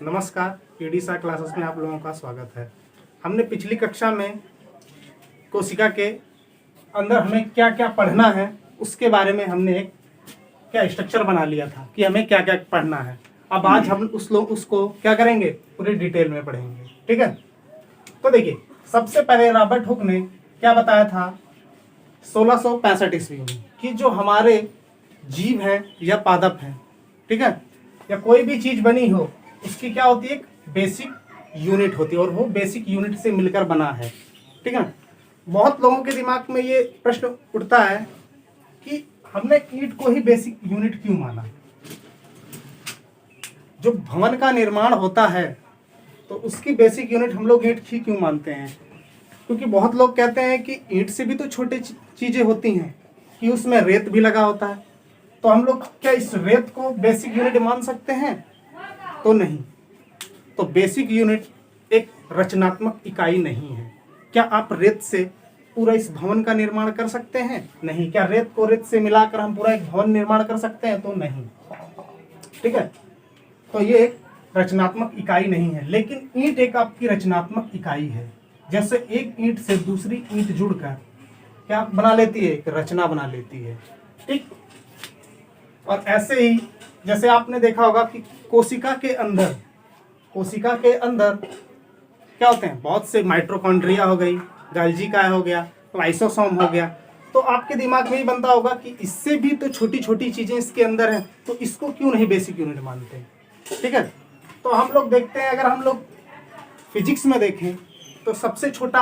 नमस्कार, पीडीसा क्लासेस में आप लोगों का स्वागत है। हमने पिछली कक्षा में कोशिका के अंदर हमें क्या क्या पढ़ना है उसके बारे में हमने एक क्या स्ट्रक्चर बना लिया था कि हमें क्या क्या पढ़ना है। अब आज हम उसको क्या करेंगे, पूरी डिटेल में पढ़ेंगे। ठीक है, तो देखिए सबसे पहले रॉबर्ट हुक ने क्या बताया था 1665 ईस्वी में कि जो हमारे जीव हैं या पादप हैं, ठीक है, या कोई भी चीज बनी हो उसकी क्या होती है, एक बेसिक यूनिट होती है और वो बेसिक यूनिट से मिलकर बना है। ठीक है, बहुत लोगों के दिमाग में ये प्रश्न उठता है कि हमने ईंट को ही बेसिक यूनिट क्यों माना। जो भवन का निर्माण होता है तो उसकी बेसिक यूनिट हम लोग ईंट ही क्यों मानते हैं, क्योंकि बहुत लोग कहते हैं कि ईंट से भी तो छोटी चीजें होती हैं, कि उसमें रेत भी लगा होता है। तो हम लोग क्या इस रेत को बेसिक यूनिट मान सकते हैं? तो नहीं। तो बेसिक यूनिट एक रचनात्मक इकाई नहीं है। क्या आप रेत से पूरा इस भवन का निर्माण कर सकते हैं? नहीं। क्या रेत को रेत से मिलाकर हम पूरा एक भवन निर्माण कर सकते हैं? तो नहीं। ठीक है, तो ये एक रचनात्मक इकाई नहीं है। लेकिन ईंट एक आपकी रचनात्मक इकाई है। जैसे एक ईंट से दूसरी ईंट जुड़कर क्या बना लेती है, एक रचना बना लेती है। ठीक, और ऐसे ही जैसे आपने देखा होगा कि कोशिका के अंदर क्या होते हैं, बहुत से माइटोकॉन्ड्रिया हो गई, गोल्गी का हो गया, लाइसोसोम हो गया। तो आपके दिमाग में ही बनता होगा कि इससे भी तो छोटी छोटी चीजें इसके अंदर हैं, तो इसको क्यों नहीं बेसिक यूनिट मानते। ठीक है, तो हम लोग देखते हैं, अगर हम लोग फिजिक्स में देखें तो सबसे छोटा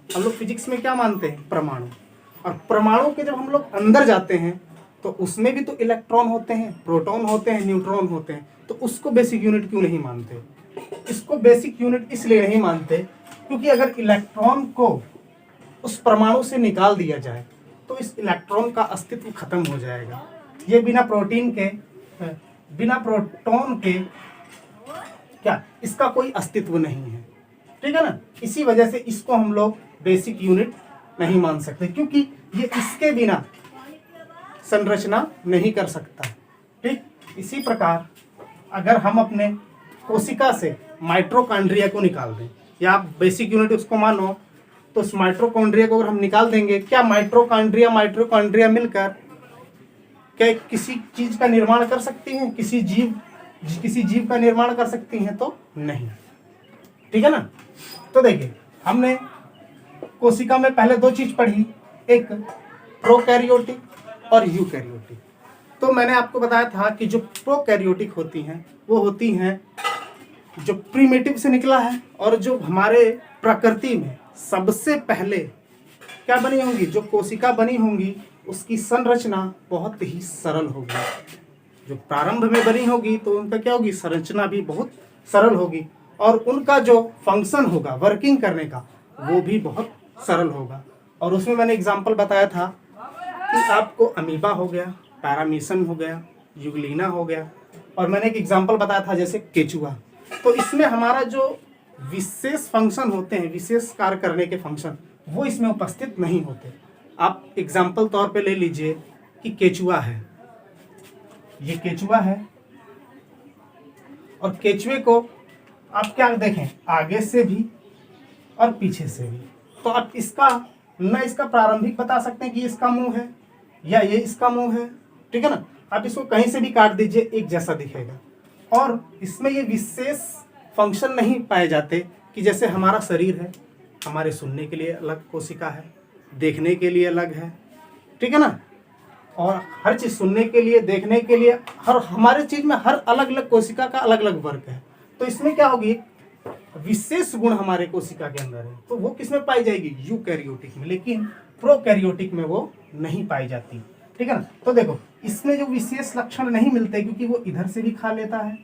हम लोग फिजिक्स में क्या मानते हैं, परमाणु। और परमाणु के जब हम लोग अंदर जाते हैं तो उसमें भी तो इलेक्ट्रॉन होते हैं, प्रोटॉन होते हैं, न्यूट्रॉन होते हैं। तो उसको बेसिक यूनिट क्यों नहीं मानते? इसको बेसिक यूनिट इसलिए नहीं मानते क्योंकि अगर इलेक्ट्रॉन को उस परमाणु से निकाल दिया जाए तो इस इलेक्ट्रॉन का अस्तित्व खत्म हो जाएगा। ये बिना प्रोटॉन के क्या इसका कोई अस्तित्व नहीं है। ठीक है ना, इसी वजह से इसको हम लोग बेसिक यूनिट नहीं मान सकते, क्योंकि ये इसके बिना संरचना नहीं कर सकता। ठीक, इसी प्रकार अगर हम अपने कोशिका से माइटोकॉन्ड्रिया को निकाल दें, या आप बेसिक यूनिट उसको मानो, तो उस माइटोकॉन्ड्रिया को अगर हम निकाल देंगे, क्या माइटोकॉन्ड्रिया मिलकर क्या किसी चीज का निर्माण कर सकती हैं, किसी जीव का निर्माण कर सकती हैं? तो नहीं। ठीक है ना, तो देखिए हमने कोशिका में पहले दो चीज पढ़ी, एक प्रोकैरियोटिक और यूकैरियोटिक। तो मैंने आपको बताया था कि जो प्रोकैरियोटिक होती हैं वो होती हैं जो प्रीमिटिव से निकला है, और जो हमारे प्रकृति में सबसे पहले क्या बनी होंगी, जो कोशिका बनी होंगी उसकी संरचना बहुत ही सरल होगी। जो प्रारंभ में बनी होगी तो उनका क्या होगी, संरचना भी बहुत सरल होगी, और उनका जो फंक्शन होगा वर्किंग करने का वो भी बहुत सरल होगा। और उसमें मैंने एग्जांपल बताया था कि आपको अमीबा हो गया, पैरामीशन हो गया, यूग्लिना हो गया, और मैंने एक एग्जांपल बताया था जैसे केचुआ। तो इसमें हमारा जो विशेष फंक्शन होते हैं, विशेष कार्य करने के फंक्शन, वो इसमें उपस्थित नहीं होते। आप एग्जांपल तौर पे ले लीजिए कि केचुआ है, ये केचुआ है, और केचुए को आप क्या देखें, आगे से भी और पीछे से भी। तो आप इसका प्रारंभिक बता सकते हैं कि इसका मुंह है या ये इसका मुंह है। ठीक है ना, आप इसको कहीं से भी काट दीजिए एक जैसा दिखेगा। और इसमें ये विशेष फंक्शन नहीं पाए जाते कि जैसे हमारा शरीर है, हमारे सुनने के लिए अलग कोशिका है, देखने के लिए अलग है। ठीक है ना, और हर चीज सुनने के लिए, देखने के लिए, हमारे चीज में हर अलग अलग कोशिका का अलग अलग वर्क है। तो इसमें क्या होगी, विशेष गुण हमारे कोशिका के अंदर है, तो वो किसमें पाई जाएगी, यूकैरियोटिक में। लेकिन प्रोकैरियोटिक में वो नहीं पाई जाती। ठीक है ना, तो देखो इसमें जो विशेष लक्षण नहीं मिलते, क्योंकि वो इधर से भी खा लेता है,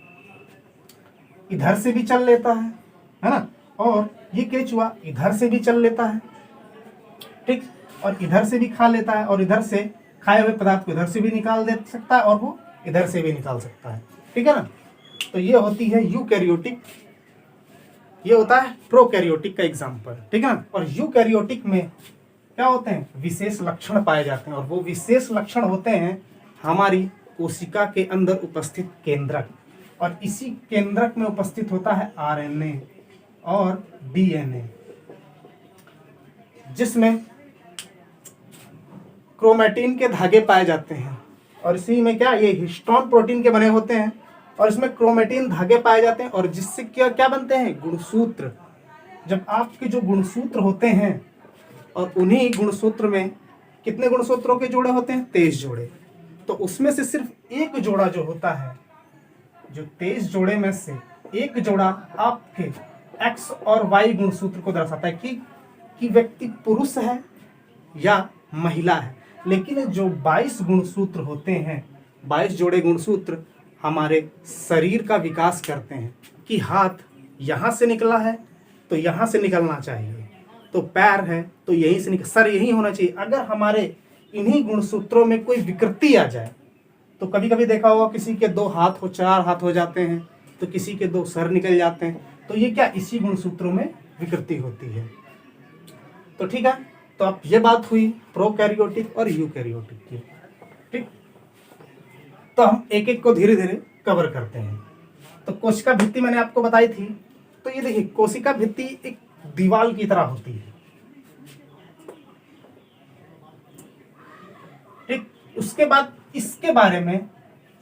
इधर से भी चल लेता है ना, और ये केचुआ इधर से भी चल लेता है, ठीक, और इधर से भी खा लेता है, और इधर से खाए हुए पदार्थ को इधर से भी निकाल दे सकता है, और वो इधर से भी निकाल सकता है। ठीक है ना, तो ये होती है यूकैरियोटिक, ये होता है प्रोकैरियोटिक का एग्जाम्पल। ठीक है ना, और यूकैरियोटिक में क्या होते हैं, विशेष लक्षण पाए जाते हैं, और वो विशेष लक्षण होते हैं हमारी कोशिका के अंदर उपस्थित केंद्रक। और इसी केंद्रक में उपस्थित होता है आरएनए और डीएनए, जिसमें क्रोमैटिन के धागे पाए जाते हैं। और इसी में क्या, ये हिस्टोन प्रोटीन के बने होते हैं और इसमें क्रोमैटिन धागे पाए जाते हैं, और जिससे क्या क्या बनते हैं, गुणसूत्र। जब आपके जो गुणसूत्र होते हैं, और उन्हीं गुणसूत्र में कितने गुणसूत्रों के जोड़े होते हैं, 23 जोड़े। तो उसमें से सिर्फ एक जोड़ा जो होता है, जो 23 जोड़े में से एक जोड़ा आपके एक्स और वाई गुणसूत्र को दर्शाता है कि व्यक्ति पुरुष है या महिला है। लेकिन जो 22 गुणसूत्र होते हैं, 22 जोड़े गुणसूत्र हमारे शरीर का विकास करते हैं कि हाथ यहाँ से निकला है तो यहाँ से निकलना चाहिए, तो पैर है तो यहीं से सर यहीं होना चाहिए। अगर हमारे इन्हीं गुणसूत्रों में कोई विकृति आ जाए, तो कभी कभी देखा होगा किसी के 2 हाथ हो, 4 हाथ हो जाते हैं, तो किसी के 2 सर निकल जाते हैं, तो ये क्या, इसी गुणसूत्रों में विकृति होती है। तो ठीक है, तो अब ये बात हुई प्रोकैरियोटिक और यूकैरियोटिक की। ठीक, तो हम एक एक को धीरे धीरे कवर करते हैं। तो कोशिका भित्ति मैंने आपको बताई थी। तो ये देखिए, कोशिका भित्ति एक दीवार की तरह होती है। ठीक, उसके बाद इसके बारे में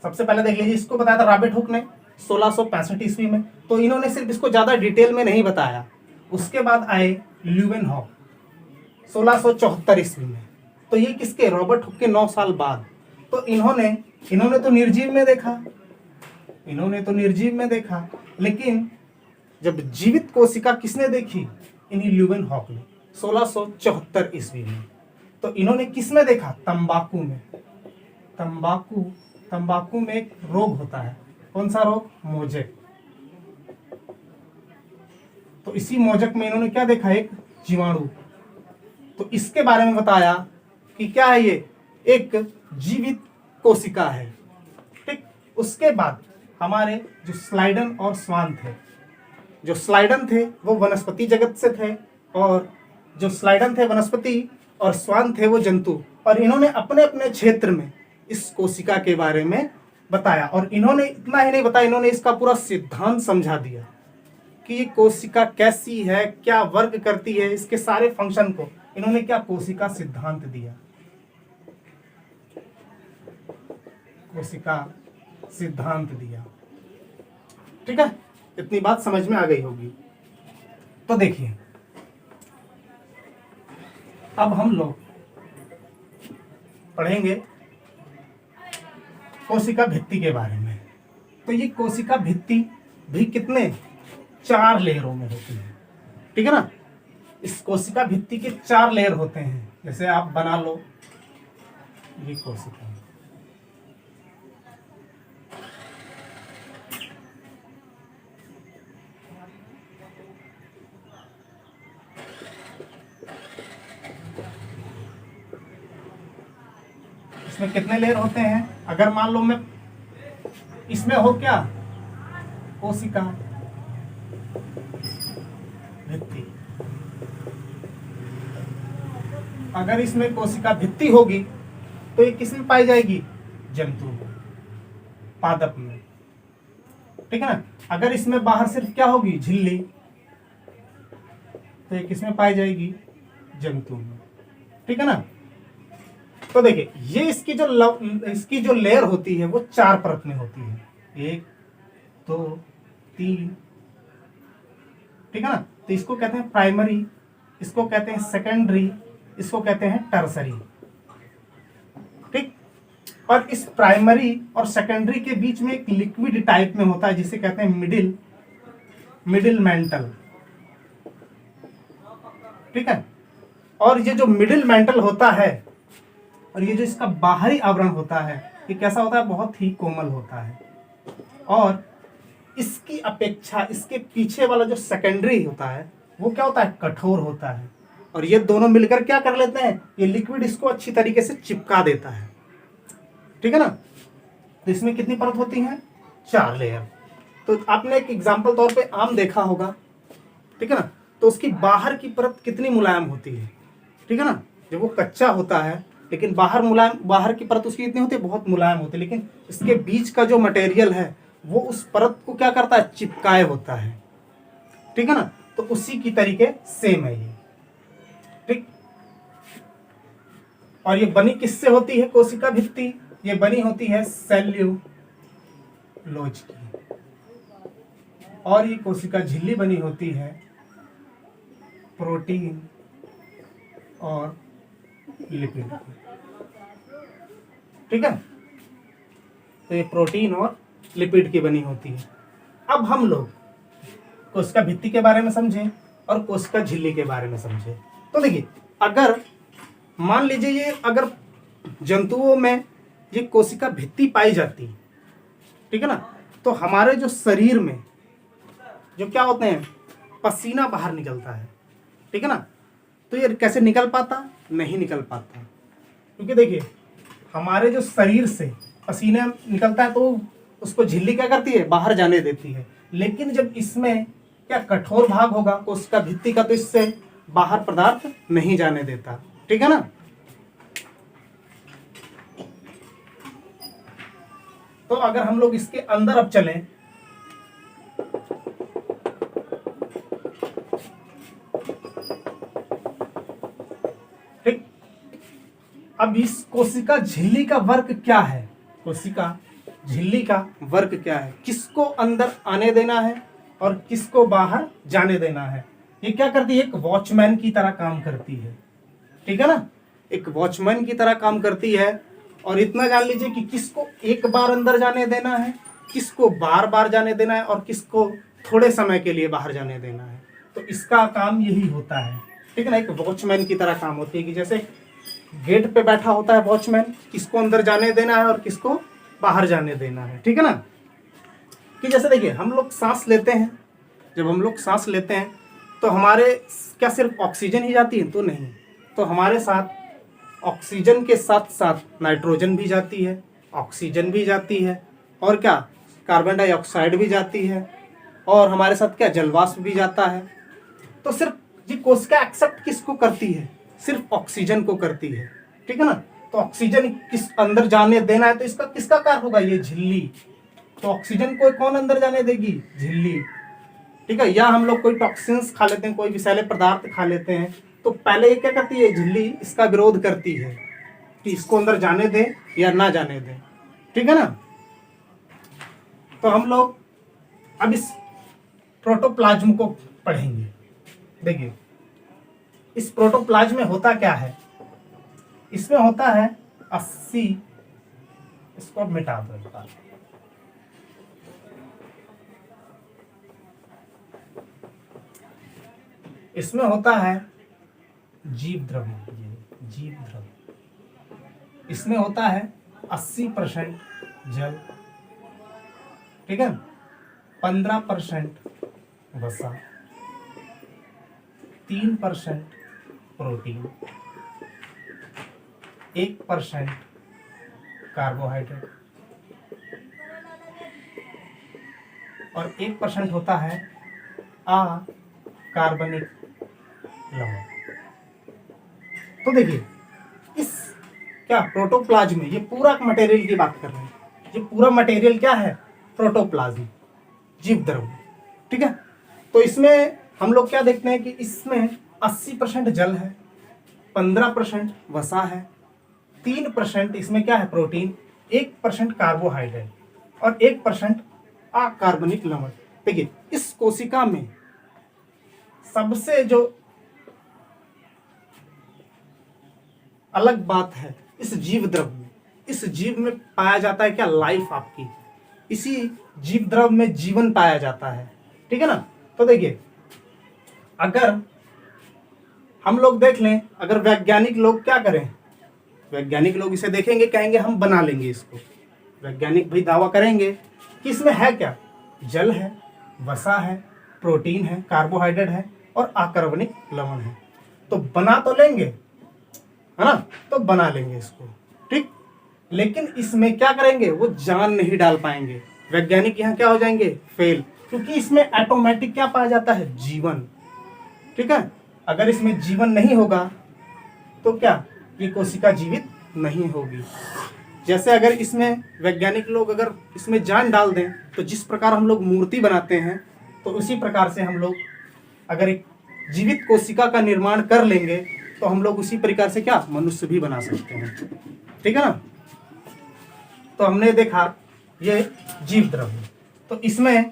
सबसे पहले देख लीजिए, इसको बताया था रॉबर्ट हुक ने 1665 ईस्वी में। तो इन्होंने सिर्फ इसको ज्यादा डिटेल में नहीं बताया। उसके बाद आए ल्यूवेनहॉक 1674 ईस्वी में। तो ये किसके, रॉबर्ट हुक के 9 साल बाद। तो इन्होंने तो निर्जीव में देखा, लेकिन जब जीवित कोशिका किसने देखी, इन्हीं ल्यूवेनहॉक ने 1674 ईस्वी में। तो इन्होंने किसमें देखा, तंबाकू में। तंबाकू में एक रोग होता है, कौन सा रोग, मोजेक। तो इसी मोजेक में इन्होंने क्या देखा, एक जीवाणु। तो इसके बारे में बताया कि क्या है, ये एक जीवित कोशिका है। ठीक, उसके बाद हमारे जो स्लाइडन और स्वान थे, जो स्लाइडन थे वो वनस्पति जगत से थे, और जो स्लाइडन थे वनस्पति और स्वान थे वो जंतु। और इन्होंने अपने अपने क्षेत्र में इस कोशिका के बारे में बताया। और इन्होंने इतना ही नहीं बताया, इन्होंने इसका पूरा सिद्धांत समझा दिया कि ये कोशिका कैसी है, क्या वर्क करती है, इसके सारे फंक्शन को इन्होंने क्या, कोशिका सिद्धांत दिया। कोशिका सिद्धांत दिया। ठीक है, इतनी बात समझ में आ गई होगी। तो देखिए, अब हम लोग पढ़ेंगे कोशिका भित्ति के बारे में। तो ये कोशिका भित्ति भी कितने, 4 लेयरों में होती है। ठीक है ना, इस कोशिका भित्ति के 4 लेयर होते हैं। जैसे आप बना लो ये कोशिका, इसमें कितने लेयर होते हैं। अगर मान लो मैं इसमें हो क्या, कोशिका भित्ति, अगर इसमें कोशिका भित्ति होगी तो ये किसमें पाई जाएगी, जंतु पादप में। ठीक है ना, अगर इसमें बाहर सिर्फ क्या होगी, झिल्ली, तो ये किसमें पाई जाएगी, जंतु में। ठीक है ना। तो देखिए, ये इसकी जो लेयर होती है वो 4 परत में होती है, 1 2 3। ठीक है ना। तो इसको कहते हैं प्राइमरी, इसको कहते हैं सेकेंडरी, इसको कहते हैं टर्सरी। ठीक, और इस प्राइमरी और सेकेंडरी के बीच में एक लिक्विड टाइप में होता है जिसे कहते हैं मिडिल मेंटल। ठीक है, और ये जो मिडिल मेंटल होता है और ये जो इसका बाहरी आवरण होता है, ये कैसा होता है, बहुत ही कोमल होता है। और इसकी अपेक्षा इसके पीछे वाला जो सेकेंडरी होता है वो क्या होता है, कठोर होता है। और ये दोनों मिलकर क्या कर लेते हैं, ये लिक्विड इसको अच्छी तरीके से चिपका देता है। ठीक है ना। तो इसमें कितनी परत होती हैं, 4 लेयर। तो आपने एक एग्जाम्पल तौर पे आम देखा होगा। ठीक है ना। तो उसकी बाहर की परत कितनी मुलायम होती है। ठीक है ना, जब वो कच्चा होता है लेकिन बाहर की परत उसकी कितनी होती है, बहुत मुलायम होती है। लेकिन इसके बीच का जो मटेरियल है वो उस परत को क्या करता है, चिपकाए होता है, ठीक है ना। तो उसी की तरीके सेम है ये, ठीक। और ये बनी किससे होती है कोशिका भित्ति, ये बनी होती है सेल्यूलोज की, और ये कोशिका झिल्ली बनी होती है प्रोटीन और लिपिड की, ठीक है। तो ये प्रोटीन और लिपिड की बनी होती है। अब हम लोग कोशिका भित्ति के बारे में समझें और कोशिका झिल्ली के बारे में समझें। तो देखिए, अगर मान लीजिए ये अगर जंतुओं में ये कोशिका भित्ति पाई जाती, ठीक है ना, तो हमारे जो शरीर में जो क्या होते हैं, पसीना बाहर निकलता है, ठीक है ना। तो ये कैसे निकल पाता, नहीं निकल पाता, क्योंकि देखिए हमारे जो शरीर से पसीना निकलता है तो उसको झिल्ली क्या करती है, बाहर जाने देती है। लेकिन जब इसमें क्या कठोर भाग होगा कोशिका भित्ति का, तो इससे बाहर पदार्थ नहीं जाने देता, ठीक है ना। तो अगर हम लोग इसके अंदर अब चलें, ठीक। अब इस कोशिका झिल्ली का वर्क क्या है, कोशिका झिल्ली का वर्क क्या है, किसको अंदर आने देना है और किसको बाहर जाने देना है। ये क्या करती है, एक वॉचमैन की तरह काम करती है, ठीक है ना, एक वॉचमैन की तरह काम करती है। और इतना जान लीजिए कि किसको एक बार अंदर जाने देना है, किसको बार बार जाने देना है, और किसको थोड़े समय के लिए बाहर जाने देना है। तो इसका काम यही होता है, ठीक है ना, एक वॉचमैन की तरह काम होती है कि जैसे गेट पे बैठा होता है वॉचमैन, किसको अंदर जाने देना है और किसको बाहर जाने देना है, ठीक है ना। कि जैसे देखिए हम लोग सांस लेते हैं, जब हम लोग सांस लेते हैं तो हमारे क्या सिर्फ ऑक्सीजन ही जाती है, तो नहीं, तो हमारे साथ ऑक्सीजन के साथ साथ नाइट्रोजन भी जाती है, ऑक्सीजन भी जाती है, और क्या कार्बन डाइऑक्साइड भी जाती है, और हमारे साथ क्या जलवाष्प भी जाता है। तो सिर्फ ये कोशिका एक्सेप्ट किसको करती है, सिर्फ ऑक्सीजन को करती है, ठीक है ना। तो ऑक्सीजन किस अंदर जाने देना है, तो इसका किसका कार्य होगा, ये झिल्ली। तो ऑक्सीजन को कौन अंदर जाने देगी, झिल्ली, ठीक है। या हम लोग कोई टॉक्सिन्स खा लेते हैं, कोई विषैले पदार्थ खा लेते हैं, तो पहले ये क्या करती है, झिल्ली इसका विरोध करती है कि इसको अंदर जाने दे या ना जाने दे, ठीक है ना। तो हम लोग अब इस प्रोटोप्लाज्म को पढ़ेंगे। देखिए इस प्रोटोप्लाज्म में होता क्या है, इसमें होता है 80, इसको अब मिटा दो एक बार। इसमें होता है जीव द्रव्य, जीव द्रव्य। इसमें होता है 80% जल, ठीक है, 15% वसा, 3% प्रोटीन, 1% कार्बोहाइड्रेट, और 1% होता है अकार्बनिक लवण। तो देखिए इस क्या प्रोटोप्लाज्म में, ये पूरा मटेरियल की बात कर रहे हैं, ये पूरा मटेरियल क्या है, प्रोटोप्लाज्म, जीव द्रव्य, ठीक है। तो इसमें हम लोग क्या देखते हैं कि इसमें 80% जल है, 15% वसा है, 3% इसमें क्या है, प्रोटीन, 1% कार्बोहाइड्रेट और 1% अकार्बनिक लवण। देखिए इस कोशिका में सबसे जो अलग बात है, इस जीव द्रव्य में, इस जीव में पाया जाता है क्या, लाइफ आपकी, इसी जीव द्रव्य में जीवन पाया जाता है, ठीक है ना। तो देखिए अगर हम लोग देख लें, अगर वैज्ञानिक लोग क्या करें, वैज्ञानिक लोग इसे देखेंगे, कहेंगे हम बना लेंगे इसको, वैज्ञानिक भाई दावा करेंगे कि इसमें है क्या, जल है, वसा है, प्रोटीन है, कार्बोहाइड्रेट है और अकार्बनिक लवण है। तो बना तो लेंगे, है ना, तो बना लेंगे इसको, ठीक। लेकिन इसमें क्या करेंगे, वो जान नहीं डाल पाएंगे, वैज्ञानिक यहाँ क्या हो जाएंगे, फेल, क्योंकि इसमें ऑटोमेटिक क्या पाया जाता है, जीवन, ठीक है। अगर इसमें जीवन नहीं होगा तो क्या, ये कोशिका जीवित नहीं होगी। जैसे अगर इसमें वैज्ञानिक लोग अगर इसमें जान डाल दें तो जिस प्रकार हम लोग मूर्ति बनाते हैं, तो उसी प्रकार से हम लोग अगर एक जीवित कोशिका का निर्माण कर लेंगे तो हम लोग उसी प्रकार से क्या मनुष्य भी बना सकते हैं। ठीक है ना। तो हमने देखा ये जीव द्रव्य, तो इसमें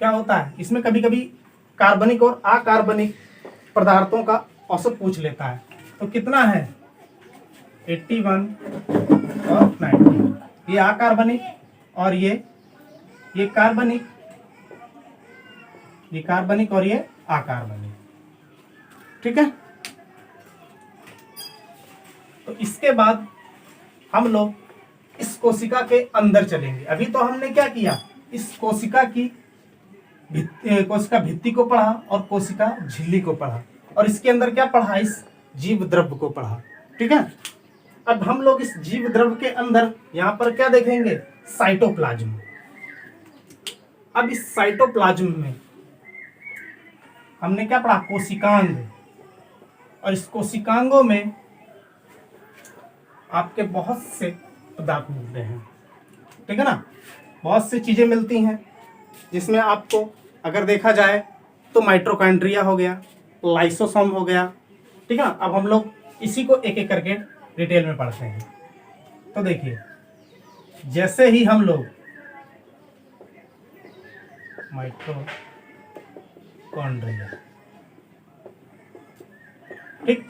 क्या होता है, इसमें कभी कभी कार्बनिक और अकार्बनिक पदार्थों का औसत पूछ लेता है। तो कितना है 81 और 90, ये अकार्बनिक और ये कार्बनिक, ये कार्बनिक और ये अकार्बनिक। ठीक है। तो इसके बाद हम लोग इस कोशिका के अंदर चलेंगे। अभी तो हमने क्या किया, इस कोशिका भित्ति को पढ़ा और कोशिका झिल्ली को पढ़ा, और इसके अंदर क्या पढ़ा, इस जीव द्रव्य को पढ़ा। ठीक है। अब हम लोग इस जीव द्रव्य के अंदर यहां पर क्या देखेंगे, साइटोप्लाज्म। अब इस साइटोप्लाज्म में हमने क्या पढ़ा, कोशिकांग, और इस कोशिकांगों में आपके बहुत से पदार्थ मिलते हैं। ठीक है ना, बहुत सी चीजें मिलती हैं जिसमें आपको अगर देखा जाए तो माइटोकॉन्ड्रिया हो गया, लाइसोसोम हो गया। ठीक है ना। अब हम लोग इसी को एक एक करके डिटेल में पढ़ते हैं। तो देखिए, जैसे ही हम लोग माइटोकॉन्ड्रिया, ठीक,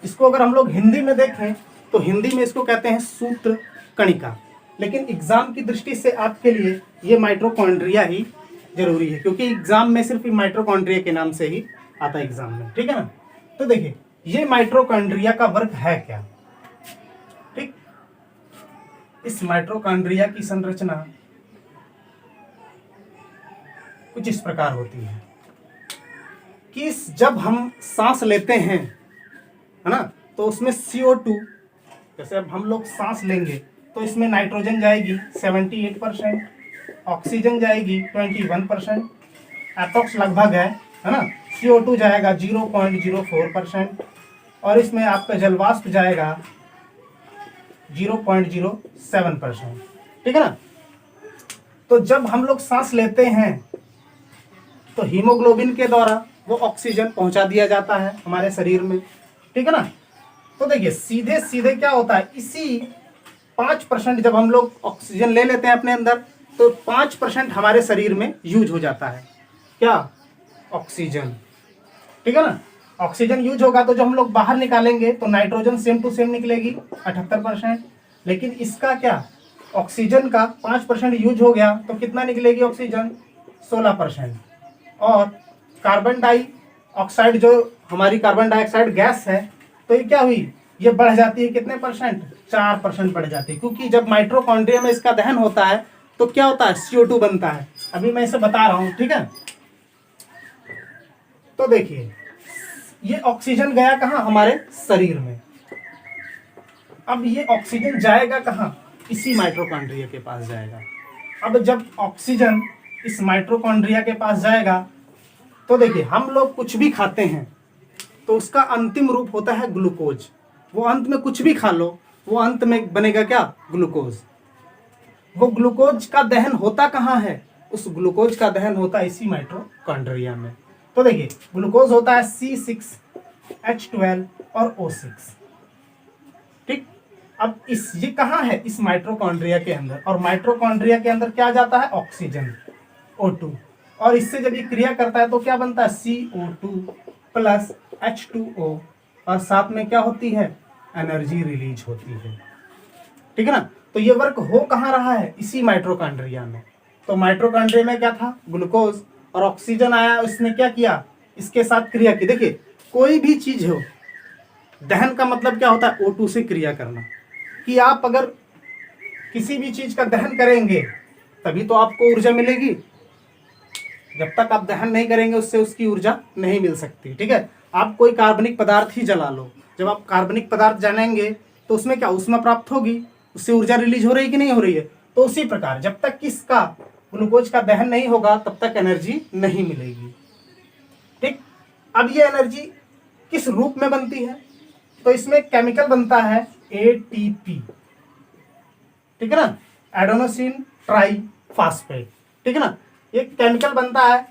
इसको अगर हम लोग हिंदी में देखें तो हिंदी में इसको कहते हैं सूत्र कणिका, लेकिन एग्जाम की दृष्टि से आपके लिए ये माइटोकॉन्ड्रिया ही जरूरी है, क्योंकि एग्जाम में सिर्फ माइटोकॉन्ड्रिया के नाम से ही आता है एग्जाम में। ठीक है ना। तो देखिए, ये माइटोकॉन्ड्रिया का वर्क है क्या। ठीक, इस माइटोकॉन्ड्रिया की संरचना कुछ इस प्रकार होती है कि जब हम सांस लेते हैं, है ना, तो उसमें CO2, जैसे अब हम लोग सांस लेंगे तो इसमें नाइट्रोजन जाएगी 78%, ऑक्सीजन जाएगी 21%, एटॉक्स लगभग है ना, CO2 जाएगा 0.04%, और इसमें आपका जलवाष्प जाएगा 0.07%। ठीक है ना। तो जब हम लोग सांस लेते हैं तो हीमोग्लोबिन के द्वारा वो ऑक्सीजन पहुंचा दिया जाता है हमारे शरीर में। ठीक है ना। तो देखिए, सीधे सीधे क्या होता है, इसी 5% जब हम लोग ऑक्सीजन ले लेते हैं अपने अंदर, तो 5% हमारे शरीर में यूज हो जाता है क्या, ऑक्सीजन। ठीक है ना। ऑक्सीजन यूज होगा तो जब हम लोग बाहर निकालेंगे तो नाइट्रोजन सेम टू सेम निकलेगी 78%, लेकिन इसका क्या, ऑक्सीजन का 5% यूज हो गया तो कितना निकलेगी ऑक्सीजन, 16%। और कार्बन डाइऑक्साइड, जो हमारी कार्बन डाइऑक्साइड गैस है, तो ये क्या हुई, ये बढ़ जाती है कितने परसेंट, 4% बढ़ जाती है, क्योंकि जब माइटोकॉन्ड्रिया में इसका दहन होता है तो क्या होता है, CO2 बनता है। अभी मैं इसे बता रहा हूं। ठीक है। तो देखिए, ये ऑक्सीजन गया कहां, हमारे शरीर में। अब ये ऑक्सीजन जाएगा कहां, इसी माइटोकॉन्ड्रिया के पास जाएगा। अब जब ऑक्सीजन इस माइटोकॉन्ड्रिया के पास जाएगा तो देखिए, हम लोग कुछ भी खाते हैं तो उसका अंतिम रूप होता है ग्लूकोज। वो अंत में कुछ भी खा लो, वो अंत में बनेगा क्या, ग्लूकोज। वो ग्लूकोज का दहन होता कहाँ है, उस ग्लूकोज का दहन होता है इसी माइटोकॉन्ड्रिया में। तो देखिए, ग्लूकोज होता है C6H12 और O6। ठीक। अब ये कहाँ है, इस माइटोकॉन्ड्रिया के अंदर, और माइटोकॉन्ड्रिया के अंदर क्या जाता है, ऑक्सीजन O2, और इससे जब ये क्रिया करता है तो क्या बनता है, CO2 प्लस H2O, और साथ में क्या होती है, एनर्जी रिलीज होती है। ठीक है ना। तो ये वर्क हो कहाँ रहा है, इसी माइटोकॉन्ड्रिया में। तो माइटोकॉन्ड्रिया में क्या था, ग्लूकोज, और ऑक्सीजन आया, इसने क्या किया, इसके साथ क्रिया की। देखिए, कोई भी चीज हो, दहन का मतलब क्या होता है, O2 से क्रिया करना। कि आप अगर किसी भी चीज का दहन करेंगे तभी तो आपको ऊर्जा मिलेगी, जब तक आप दहन नहीं करेंगे उससे उसकी ऊर्जा नहीं मिल सकती। ठीक है। आप कोई कार्बनिक पदार्थ ही जला लो, जब आप कार्बनिक पदार्थ जलाएंगे तो उसमें क्या ऊष्मा प्राप्त होगी, उससे ऊर्जा रिलीज हो रही है कि नहीं हो रही है। तो उसी प्रकार जब तक इसका ग्लूकोज का दहन नहीं होगा तब तक एनर्जी नहीं मिलेगी। ठीक। अब ये एनर्जी किस रूप में बनती है, तो इसमें केमिकल बनता है एटीपी, ठीक है ना, एडेनोसिन ट्राई फास्फेट, ठीक है ना, ये केमिकल बनता है।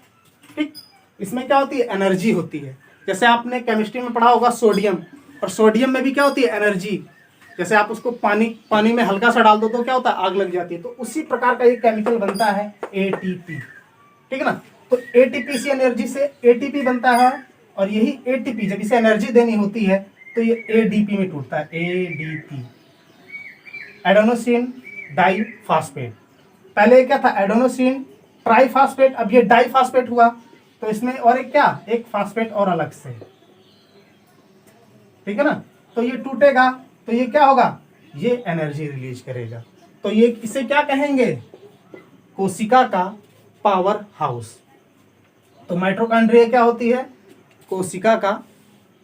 ठीक, इसमें क्या होती है, एनर्जी होती है। जैसे आपने केमिस्ट्री में पढ़ा होगा सोडियम, और सोडियम में भी क्या होती है, एनर्जी। जैसे आप उसको पानी में हल्का सा डाल दो तो क्या होता है, आग लग जाती है। तो उसी प्रकार का ये केमिकल बनता है एटीपी, ठीक है ना। तो एटीपी से एनर्जी से एटीपी बनता है, और यही एटीपी जब इसे एनर्जी देनी होती है तो ये एडीपी में टूटता है, एडीपी, एडेनोसिन डाइफॉस्फेट। पहले क्या था, एडेनोसिन ट्राइफॉस्फेट, अब ये डाइफॉस्फेट हुआ। तो इसमें और एक क्या, एक फास्फेट और अलग से, ठीक है ना। तो ये टूटेगा तो ये क्या होगा, ये एनर्जी रिलीज करेगा। तो ये इसे क्या कहेंगे, कोशिका का पावर हाउस। तो माइटोकॉन्ड्रिया क्या होती है, कोशिका का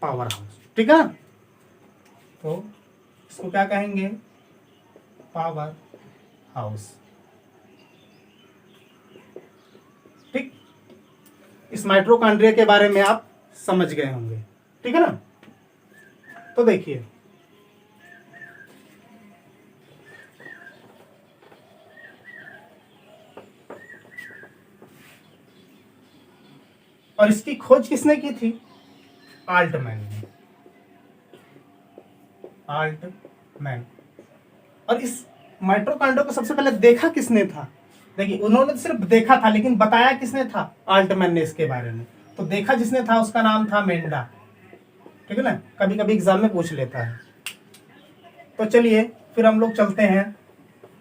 पावर हाउस, ठीक है ना। तो इसको क्या कहेंगे, पावर हाउस। ठीक, इस माइटोकॉन्ड्रिया के बारे में आप समझ गए होंगे, ठीक है ना। तो देखिए, और इसकी खोज किसने की थी, आल्टमैन ने, आल्टमैन। और इस माइटोकॉन्ड्रिया को सबसे पहले देखा किसने था, देखिए उन्होंने सिर्फ देखा था, लेकिन बताया किसने था, आल्टमैन ने इसके बारे में। तो देखा जिसने था उसका नाम था मेंडा, ठीक है ना, कभी कभी एग्जाम में पूछ लेता है। तो चलिए फिर हम लोग चलते हैं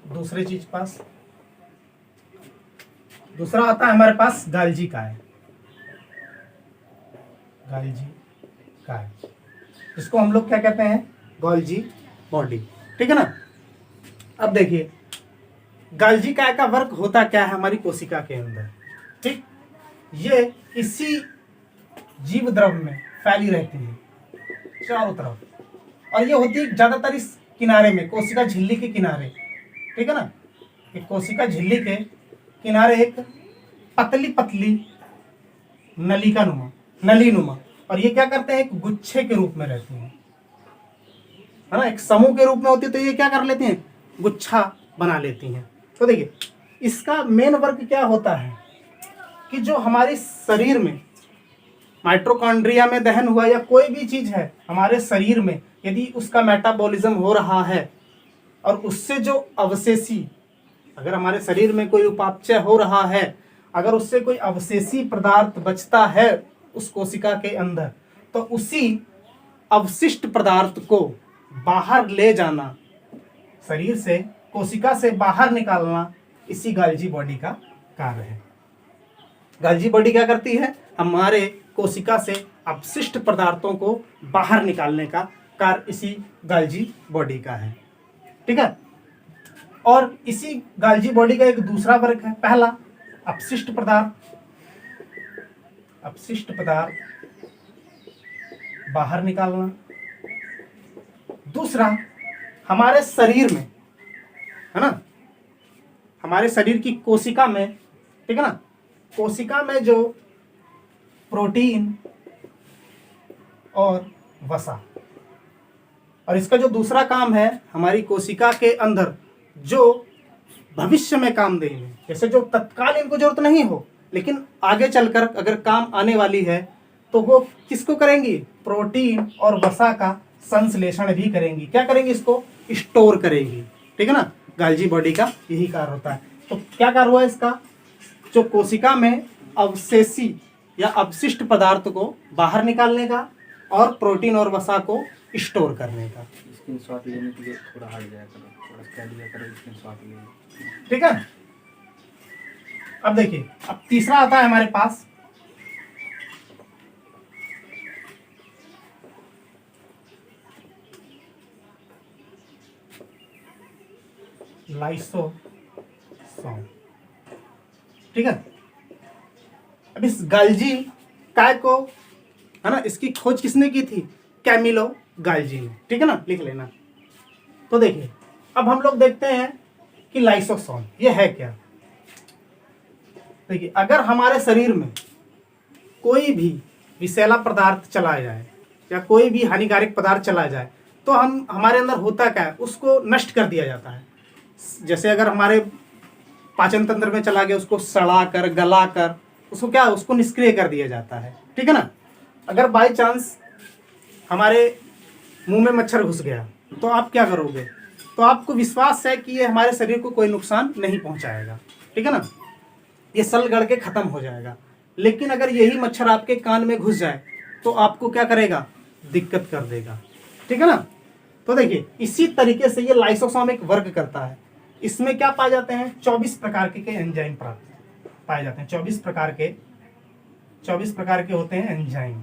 दूसरे चीज पास। दूसरा आता है हमारे पास गाल्जी काय, गाल्जी काय, इसको हम लोग क्या कहते हैं, गोल्जी बॉडी, ठीक है ना। अब देखिए गाल्जी काय का वर्क होता क्या है हमारी कोशिका के अंदर। ठीक, ये इसी जीव द्रव में फैली रहती है चारों तरफ, और ये होती है ज्यादातर इस किनारे में, कोशिका झिल्ली के किनारे, ठीक है ना। एक कोशिका झिल्ली के किनारे एक पतली पतली नली नुमा, और ये क्या करते हैं, एक गुच्छे के रूप में रहती हैं, है ना, एक समूह के रूप में होती है। तो ये क्या कर लेती हैं, गुच्छा बना लेती हैं। तो देखिए इसका मेन वर्क क्या होता है कि जो हमारे शरीर में माइटोकॉन्ड्रिया में दहन हुआ या कोई भी चीज है हमारे शरीर में, यदि उसका मेटाबॉलिज्म हो रहा है और उससे जो अवशेषी, अगर हमारे शरीर में कोई उपापचय हो रहा है, अगर उससे कोई अवशेषी पदार्थ बचता है उस कोशिका के अंदर, तो उसी अवशिष्ट पदार्थ को बाहर ले जाना, शरीर से कोशिका से बाहर निकालना, इसी गाल्जी बॉडी का कार्य है। गाल्जी बॉडी क्या करती है, हमारे कोशिका से अपशिष्ट पदार्थों को बाहर निकालने का कार्य इसी गाल्जी बॉडी का है, ठीक है। और इसी गाल्जी बॉडी का एक दूसरा वर्ग है, पहला अपशिष्ट पदार्थ बाहर निकालना, दूसरा हमारे शरीर में, है ना, हमारे शरीर की कोशिका में, ठीक है ना, कोशिका में जो प्रोटीन और वसा, और इसका जो दूसरा काम है हमारी कोशिका के अंदर जो भविष्य में काम देंगे, जैसे जो तत्काल इनको जरूरत नहीं हो लेकिन आगे चलकर अगर काम आने वाली है, तो वो किसको करेंगी, प्रोटीन और वसा का संश्लेषण भी करेंगी। क्या करेंगी, इसको स्टोर करेंगी, ठीक है ना। गाल्जी बॉडी का यही कार्य होता है। तो क्या कार्य हुआ इसका, जो कोशिका में अवशेषी या अपशिष्ट पदार्थ को बाहर निकालने का और प्रोटीन और वसा को स्टोर करने का। स्क्रीनशॉट लेने के लिए थोड़ा हट जाया करो, थोड़ा स्टैंड लिया करो, स्क्रीनशॉट लेने, ठीक है। अब देखिए, अब तीसरा आता है हमारे पास लाइसोसोम, ठीक है। अब इस गाल्जी काय को, है ना, इसकी खोज किसने की थी, कैमिलो गाल्जी ने, ठीक है ना, लिख लेना। तो देखिए अब हम लोग देखते हैं कि लाइसोसोम ये है क्या। देखिए अगर हमारे शरीर में कोई भी विषैला पदार्थ चला जाए, या कोई भी हानिकारक पदार्थ चला जाए तो हम हमारे अंदर होता क्या है, उसको नष्ट कर दिया जाता है। जैसे अगर हमारे पाचन तंत्र में चला गया, उसको सड़ा कर गला कर उसको क्या, उसको निष्क्रिय कर दिया जाता है, ठीक है ना। अगर बाय चांस हमारे मुंह में मच्छर घुस गया तो आप क्या करोगे, तो आपको विश्वास है कि ये हमारे शरीर को कोई नुकसान नहीं पहुंचाएगा, ठीक है ना, ये सल गड़ के खत्म हो जाएगा। लेकिन अगर यही मच्छर आपके कान में घुस जाए तो आपको क्या करेगा, दिक्कत कर देगा, ठीक है ना। तो देखिए इसी तरीके से ये लाइसोसोम एक वर्क करता है। इसमें क्या पाए जाते हैं, 24 प्रकार के एंजाइम पाए जाते हैं। 24 प्रकार के होते हैं एंजाइम,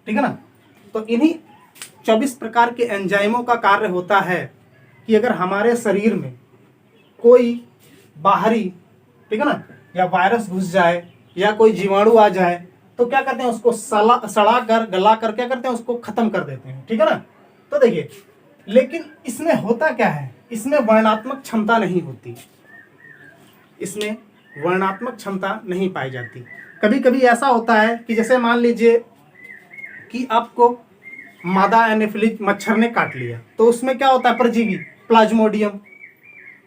ठीक है ना। तो इन्हीं 24 प्रकार के एंजाइमों का कार्य होता है कि अगर हमारे शरीर में कोई बाहरी, ठीक है ना, या वायरस घुस जाए या कोई जीवाणु आ जाए तो क्या करते हैं, उसको सड़ा कर गला कर क्या करते हैं, उसको खत्म कर देते हैं, ठीक है ना। तो देखिए लेकिन इसमें होता क्या है, इसमें वर्णात्मक क्षमता नहीं होती, इसमें वर्णात्मक क्षमता नहीं पाई जाती। कभी कभी ऐसा होता है कि जैसे मान लीजिए कि आपको मादा एनाफिलिस मच्छर ने काट लिया तो उसमें क्या होता है, परजीवी प्लाज्मोडियम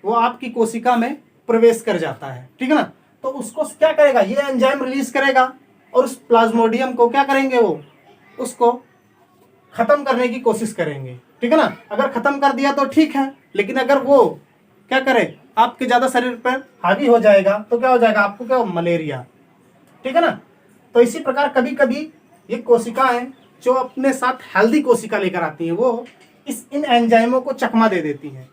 वो आपकी कोशिका में प्रवेश कर जाता है, ठीक है ना। तो उसको क्या करेगा, ये एंजाइम रिलीज करेगा और उस प्लाज्मोडियम को क्या करेंगे, वो उसको खत्म करने की कोशिश करेंगे, ठीक है ना। अगर खत्म कर दिया तो ठीक है, लेकिन अगर वो क्या करे, आपके ज्यादा शरीर पर हावी हो जाएगा तो क्या हो जाएगा, आपको क्या, मलेरिया, ठीक है ना। तो इसी प्रकार कभी कभी ये कोशिकाएं जो अपने साथ हेल्दी कोशिका लेकर आती हैं वो इन एंजाइमों को चकमा दे देती हैं।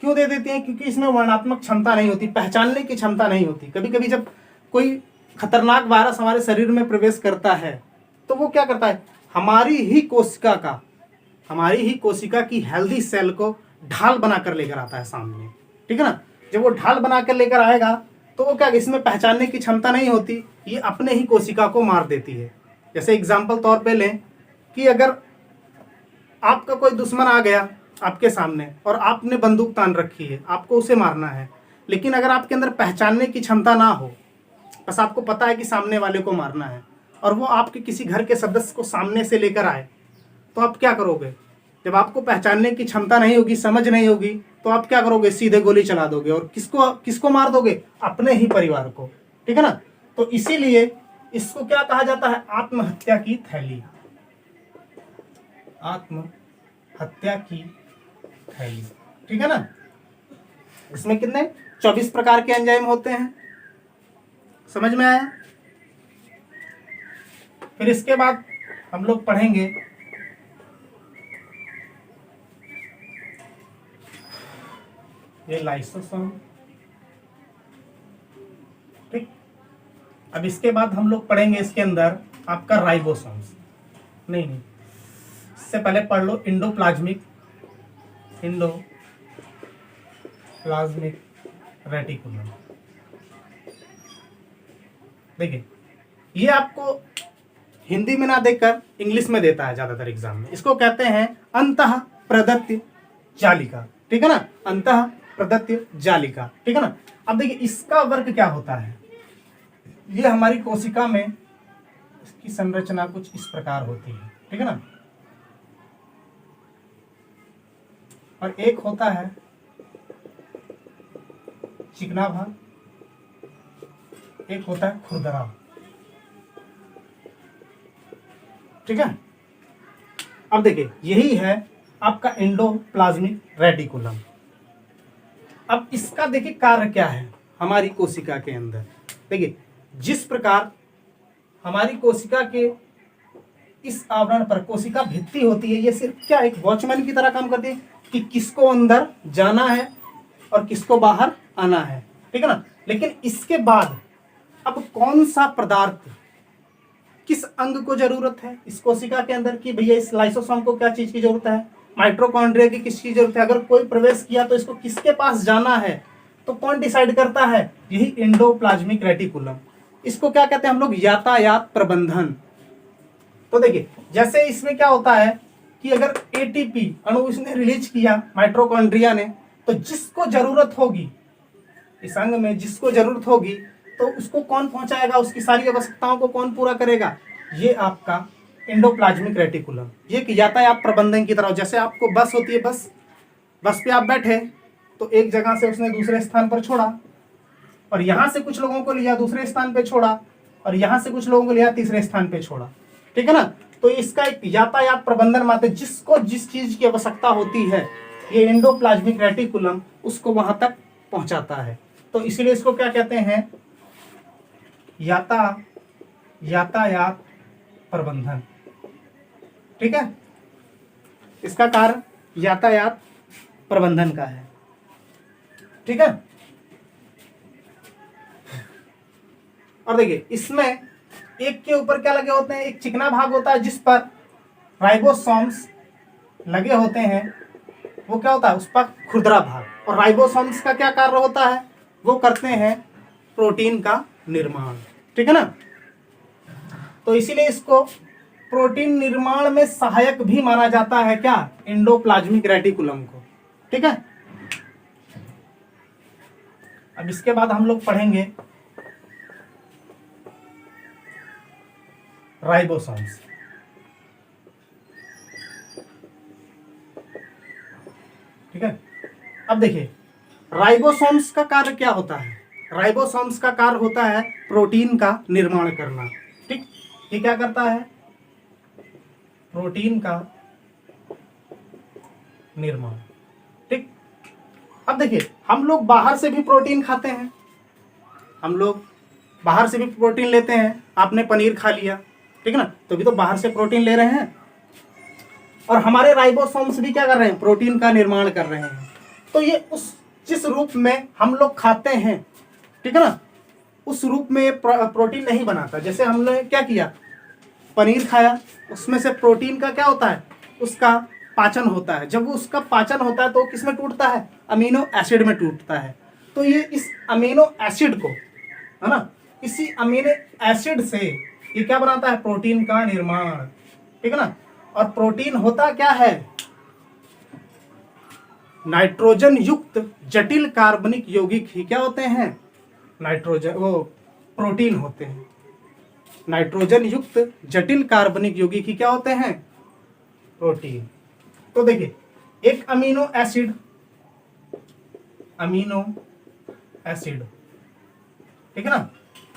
क्यों दे देती हैं, क्योंकि इसमें वर्णात्मक क्षमता नहीं होती, पहचानने की क्षमता नहीं होती। कभी कभी जब कोई खतरनाक वायरस हमारे शरीर में प्रवेश करता है तो वो क्या करता है, हमारी ही कोशिका की हेल्दी सेल को ढाल बनाकर लेकर आता है सामने, ठीक है ना। जब वो ढाल बनाकर लेकर आएगा तो वो क्या, इसमें पहचानने की क्षमता नहीं होती, ये अपने ही कोशिका को मार देती है। जैसे एग्जाम्पल तौर पे लें कि अगर आपका कोई दुश्मन आ गया आपके सामने और आपने बंदूक तान रखी है, आपको उसे मारना है, लेकिन अगर आपके अंदर पहचानने की क्षमता ना हो, बस आपको पता है कि सामने वाले को मारना है और वो आपके किसी घर के सदस्य को सामने से लेकर आए तो आप क्या करोगे, जब आपको पहचानने की क्षमता नहीं होगी, समझ नहीं होगी, तो आप क्या करोगे, सीधे गोली चला दोगे और किसको मार दोगे, अपने ही परिवार को, ठीक है ना। तो इसीलिए इसको क्या कहा जाता है, आत्महत्या की थैली, आत्महत्या की थैली, ठीक है ना। इसमें कितने 24 प्रकार के एंजाइम होते हैं, समझ में आया। फिर इसके बाद हम लोग पढ़ेंगे ये लाइसोसोम, ठीक। अब इसके बाद हम लोग पढ़ेंगे इसके अंदर आपका राइबोसोम्स, नहीं इससे पहले पढ़ लो इंडोप्लाज्मिक रेटिकुलम। देखिए ये आपको हिंदी में ना देकर इंग्लिश में देता है ज्यादातर एग्जाम में। इसको कहते हैं अंतः प्रदत्त जालिका, ठीक है ना, अंतः प्रदत्त जालिका, ठीक है ना। अब देखिए इसका वर्क क्या होता है, ये हमारी कोशिका में इसकी संरचना कुछ इस प्रकार होती है, ठीक है ना। और एक होता है चिकना भाग, एक होता है खुरदरा, ठीक है। अब देखिए यही है आपका एंडोप्लाज्मिक रेटिकुलम। अब इसका देखिए कार्य क्या है हमारी कोशिका के अंदर। देखिए जिस प्रकार हमारी कोशिका के इस आवरण पर कोशिका भित्ति होती है, ये सिर्फ क्या एक वॉचमैन की तरह काम करती है कि किसको अंदर जाना है और किसको बाहर आना है, ठीक है ना। लेकिन इसके बाद अब कौन सा पदार्थ किस अंग को जरूरत है इस कोशिका के अंदर, कि भैया इस लाइसोसोम को क्या चीज की जरूरत है, माइटोकॉन्ड्रिया की किसकी जरूरत है, अगर कोई प्रवेश किया तो इसको किसके पास जाना है, तो कौन डिसाइड करता है, यही एंडोप्लाज्मिक रेटिकुलम। इसको क्या कहते हैं हम लोग, यातायात प्रबंधन। तो देखिए जैसे इसमें क्या होता है कि अगर एटीपी अणु इसने रिलीज किया माइटोकॉन्ड्रिया ने, तो जिसको जरूरत होगी इस अंग में, जिसको जरूरत होगी तो उसको कौन पहुंचाएगा, उसकी सारी आवश्यकताओं को कौन पूरा करेगा, ये आपका एंडोप्लाज्मिक रेटिकुलम। ये कि यातायात प्रबंधन की तरह, जैसे आपको बस होती है, बस पे आप बैठे तो एक जगह से उसने दूसरे स्थान पर छोड़ा, और यहाँ से कुछ लोगों को लिया दूसरे स्थान पे छोड़ा, और यहाँ से कुछ लोगों को लिया तीसरे स्थान पे छोड़ा, ठीक है ना। तो इसका एक यातायात प्रबंधन माते, जिसको जिस चीज की आवश्यकता होती है ये एंडोप्लाज्मिक रेटिकुलम उसको वहां तक पहुंचाता है। तो इसीलिए इसको क्या कहते हैं, यातायात प्रबंधन, ठीक है। इसका कार्य यातायात प्रबंधन का है, ठीक है। और देखिए इसमें एक के ऊपर क्या लगे होते हैं, एक चिकना भाग होता है जिस पर राइबोसोम्स लगे होते हैं, वो क्या होता है उस पर खुरदरा भाग। और राइबोसोम्स का क्या कार्य होता है, वो करते हैं प्रोटीन का निर्माण, ठीक है ना। तो इसीलिए इसको प्रोटीन निर्माण में सहायक भी माना जाता है, क्या, एंडोप्लाज्मिक रेटिकुलम को, ठीक है। अब इसके बाद हम लोग पढ़ेंगे राइबोसोम्स, ठीक है। अब देखिए राइबोसोम्स का कार्य क्या होता है, राइबोसोम्स का कार्य होता है प्रोटीन का निर्माण करना, ठीक। ये क्या करता है, प्रोटीन का निर्माण, ठीक। अब देखिए हम लोग बाहर से भी प्रोटीन खाते हैं, हम लोग बाहर से भी प्रोटीन लेते हैं। आपने पनीर खा लिया, ठीक है ना, तो भी तो बाहर से प्रोटीन ले रहे हैं। और हमारे राइबोसोम्स भी क्या कर रहे हैं, प्रोटीन का निर्माण कर रहे हैं। तो ये उस जिस रूप में हम लोग खाते हैं, ठीक है ना, उस रूप में प्रोटीन नहीं बनाता। जैसे हमने क्या किया, पनीर खाया, उसमें से प्रोटीन का क्या होता है, उसका पाचन होता है। जब वो उसका पाचन होता है तो किस में टूटता है, अमीनो एसिड में टूटता है। तो ये इस अमीनो एसिड को, है ना, इसी अमीनो एसिड से ये क्या बनाता है, प्रोटीन का निर्माण, ठीक है ना। और प्रोटीन होता क्या है, नाइट्रोजन युक्त जटिल कार्बनिक यौगिक ही क्या होते हैं, नाइट्रोजन वो प्रोटीन होते हैं। नाइट्रोजन युक्त जटिल कार्बनिक यौगिक ही क्या होते हैं, प्रोटीन। तो देखिए एक अमीनो एसिड, ठीक है ना,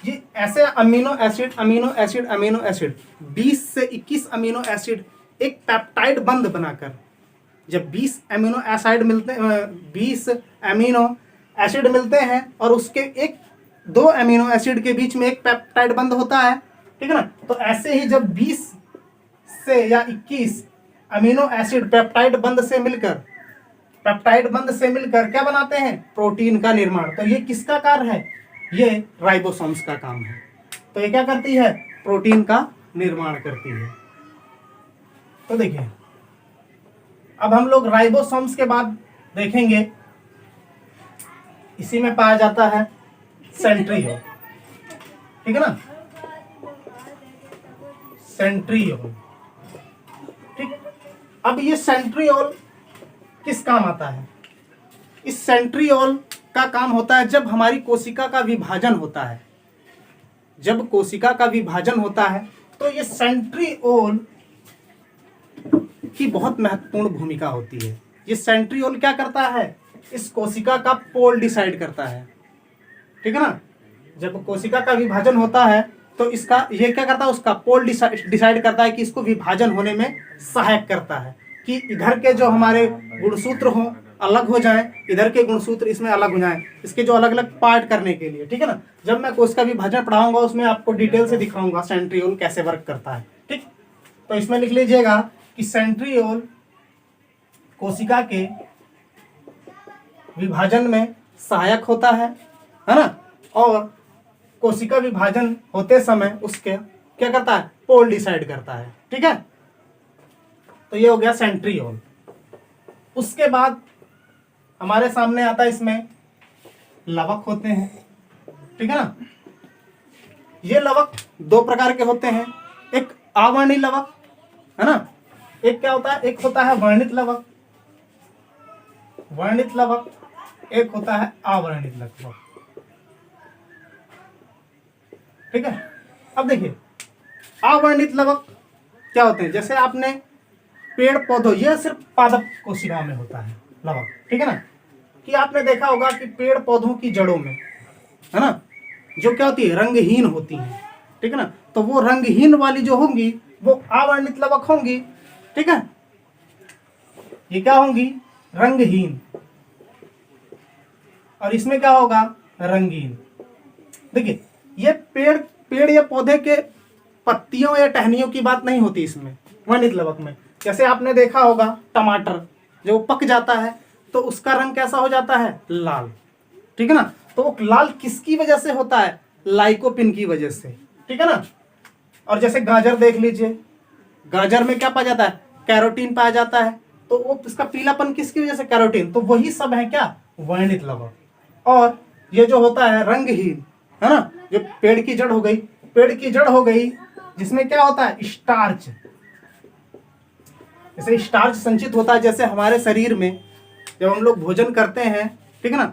ये ऐसे अमीनो एसिड 20 से 21 अमीनो एसिड एक पेप्टाइड बंध बनाकर, जब 20 अमीनो एसिड मिलते हैं, 20 अमीनो एसिड मिलते हैं और उसके एक 2 अमीनो एसिड के बीच में एक पेप्टाइड बंध होता है, ठीक है ना। तो ऐसे ही जब 20 से या 21 अमीनो एसिड पेप्टाइड बंध से मिलकर क्या बनाते हैं, प्रोटीन का निर्माण। तो ये किसका कार्य है, ये राइबोसोम्स का काम है। तो ये क्या करती है, प्रोटीन का निर्माण करती है। तो देखिए अब हम लोग राइबोसोम्स के बाद देखेंगे, इसी में पाया जाता है सेंट्रियोल, ठीक है ना, सेंट्रियोल, ठीक। अब ये सेंट्रियोल किस काम आता है, इस सेंट्रियोल का काम होता है जब हमारी कोशिका का विभाजन होता है। जब कोशिका का विभाजन होता है तो ये सेंट्रियोल की बहुत महत्वपूर्ण भूमिका होती है। ये सेंट्रियोल क्या करता है, इस कोशिका का पोल डिसाइड करता है, ठीक है ना। जब कोशिका का विभाजन होता है तो इसका ये क्या करता है, उसका पोल डिसाइड करता है कि इसको विभाजन होने में सहायक करता है, कि इधर के जो हमारे गुणसूत्र हों अलग हो जाएं, इधर के गुणसूत्र इसमें अलग हो जाएं, इसके जो अलग अलग पार्ट करने के लिए, ठीक है ना। जब मैं कोशिका विभाजन पढ़ाऊंगा उसमें आपको डिटेल से दिखाऊंगा सेंट्रियोल कैसे वर्क करता है, ठीक। तो इसमें लिख लीजिएगा कि सेंट्रियोल कोशिका के विभाजन में सहायक होता है ना, और कोशिका विभाजन होते समय उसके क्या करता है, पोल डिसाइड करता है, ठीक है। तो ये हो गया सेंट्रियोल। उसके बाद हमारे सामने आता है, इसमें लवक होते हैं, ठीक है ना। ये लवक 2 प्रकार के होते हैं, एक अवर्णी लवक, है ना, एक क्या होता है, एक होता है वर्णित लवक, एक होता है अवर्णित लवक, ठीक है। अब देखिए अवर्णित लवक क्या होते हैं, जैसे आपने पेड़ पौधों, यह सिर्फ पादप कोशिकाओं में होता है लवक, ठीक है ना, कि आपने देखा होगा कि पेड़ पौधों की जड़ों में, है ना, जो क्या होती है, रंगहीन होती हैं, ठीक है ना, तो वो रंगहीन वाली जो होंगी वो अवर्णित लवक होंगी, ठीक है, ये क्या होंगी, रंगहीन, और इसमें क्या होगा, रंगीन। देखिए ये पेड़ या पौधे के पत्तियों या टहनियों की बात नहीं होती इसमें, वर्णित लवक में। जैसे आपने देखा होगा टमाटर जो पक जाता है तो उसका रंग कैसा हो जाता है, लाल, ठीक है ना, तो वो लाल किसकी वजह से होता है, लाइकोपिन की वजह से, ठीक है ना। और जैसे गाजर देख लीजिए, गाजर में क्या पाया जाता है, कैरोटीन पाया जाता है, तो वो इसका पीलापन किसकी वजह से, कैरोटीन, तो वही सब है क्या, वर्णित लवक। और ये जो होता है रंगहीन, है ना, जो पेड़ की जड़ हो गई, पेड़ की जड़ हो गई जिसमें क्या होता है, स्टार्च, जैसे स्टार्च संचित होता है, जैसे हमारे शरीर में जब हम लोग भोजन करते हैं, ठीक है ना,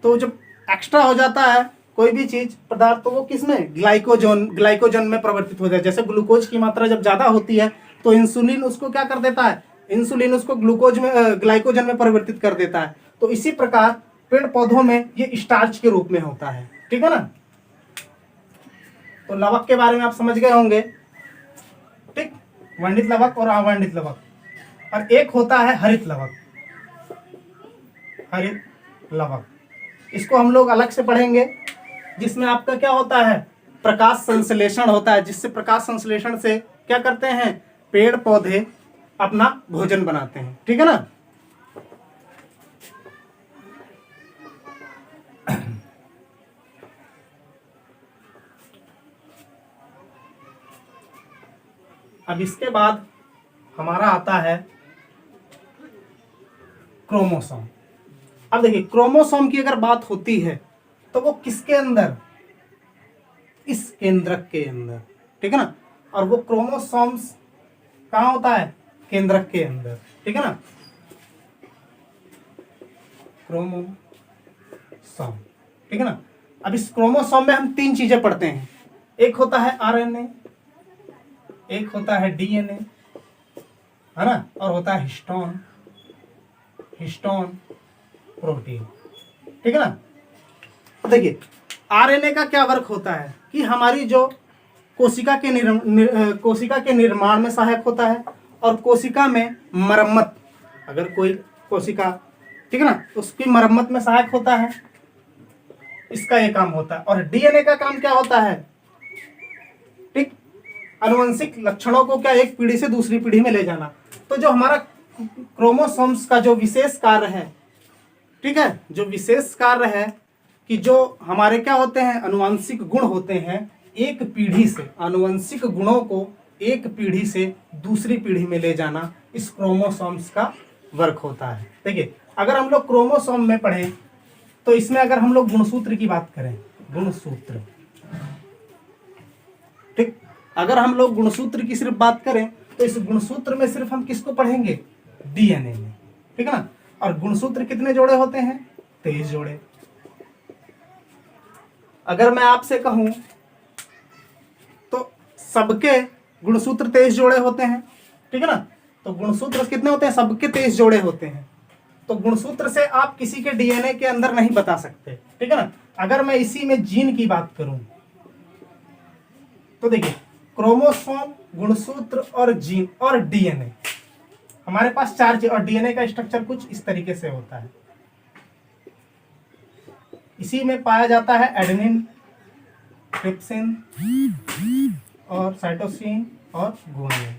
तो जब एक्स्ट्रा हो जाता है कोई भी चीज पदार्थ, तो वो किसमें, ग्लाइकोजन में परिवर्तित हो जाता है। जैसे ग्लूकोज की मात्रा जब ज्यादा होती है तो इंसुलिन उसको क्या कर देता है, इंसुलिन उसको ग्लाइकोजन में परिवर्तित कर देता है। तो इसी प्रकार पेड़ पौधों में ये स्टार्च के रूप में होता है, ठीक है ना। तो लवक के बारे में आप समझ गए होंगे, ठीक, वर्णित लवक और अवर्णित लवक। और एक होता है हरित लवक, हरित लवक, इसको हम लोग अलग से पढ़ेंगे, जिसमें आपका क्या होता है, प्रकाश संश्लेषण होता है, जिससे प्रकाश संश्लेषण से क्या करते हैं, पेड़ पौधे अपना भोजन बनाते हैं, ठीक है ना। अब इसके बाद हमारा आता है क्रोमोसोम। अब देखिए क्रोमोसोम की अगर बात होती है तो वो किसके अंदर, इस केंद्रक के अंदर, ठीक है ना, और वो क्रोमोसोम्स कहाँ होता है, केंद्रक के अंदर, ठीक है ना, क्रोमोसोम, ठीक है ना। अब इस क्रोमोसोम में हम तीन चीजें पढ़ते हैं, एक होता है आरएनए, एक होता है डीएनए, है ना, और होता है हिस्टोन प्रोटीन, ठीक है ना। देखिए आरएनए का क्या वर्क होता है कि हमारी जो कोशिका के निर्माण में सहायक होता है, और कोशिका में मरम्मत, अगर कोई कोशिका, ठीक है ना, उसकी मरम्मत में सहायक होता है, इसका ये काम होता है। और डीएनए का काम क्या होता है, ठीक, आनुवंशिक लक्षणों को क्या एक पीढ़ी से दूसरी पीढ़ी में ले जाना। तो जो हमारा क्रोमोसोम्स का जो विशेष कार्य है, ठीक है, जो विशेष कार्य है कि जो हमारे क्या होते हैं, अनुवांशिक गुण होते हैं, एक पीढ़ी से आनुवंशिक गुणों को एक पीढ़ी से दूसरी पीढ़ी में ले जाना, इस क्रोमोसोम्स का वर्क होता है। देखिए अगर हम लोग क्रोमोसोम में पढ़ें तो इसमें अगर हम लोग गुणसूत्र की बात करें, गुणसूत्र, ठीक, अगर हम लोग गुणसूत्र की सिर्फ बात करें तो इस गुणसूत्र में सिर्फ हम किसको पढ़ेंगे, डीएनए में, ठीक है ना। और गुणसूत्र कितने जोड़े होते हैं, 23 जोड़े। अगर मैं आपसे कहूं तो सबके गुणसूत्र 23 जोड़े होते हैं, ठीक है ना, तो गुणसूत्र कितने होते हैं, सबके 23 जोड़े होते हैं। तो गुणसूत्र से आप किसी के डीएनए के अंदर नहीं बता सकते, ठीक है ना। अगर मैं इसी में जीन की बात करूं तो देखिए क्रोमोसोम, गुणसूत्र और जीन और डीएनए, हमारे पास 4 चीज, और डीएनए का स्ट्रक्चर कुछ इस तरीके से होता है। इसी में पाया जाता है एडेनिन, ट्रिप्सिन और साइटोसिन और गुआनिन।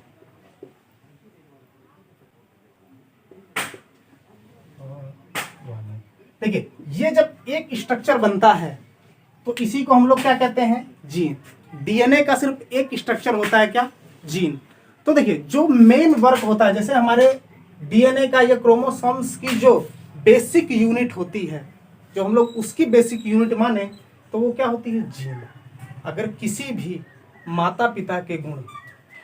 देखिए ये जब एक स्ट्रक्चर बनता है तो इसी को हम लोग क्या कहते हैं, जीन। डीएनए का सिर्फ एक स्ट्रक्चर होता है, क्या, जीन। तो देखिए जो मेन वर्क होता है, जैसे हमारे डीएनए का या क्रोमोसोम्स की जो बेसिक यूनिट होती है, जो हम लोग उसकी बेसिक यूनिट माने तो वो क्या होती है, जीन। अगर किसी भी माता पिता के गुण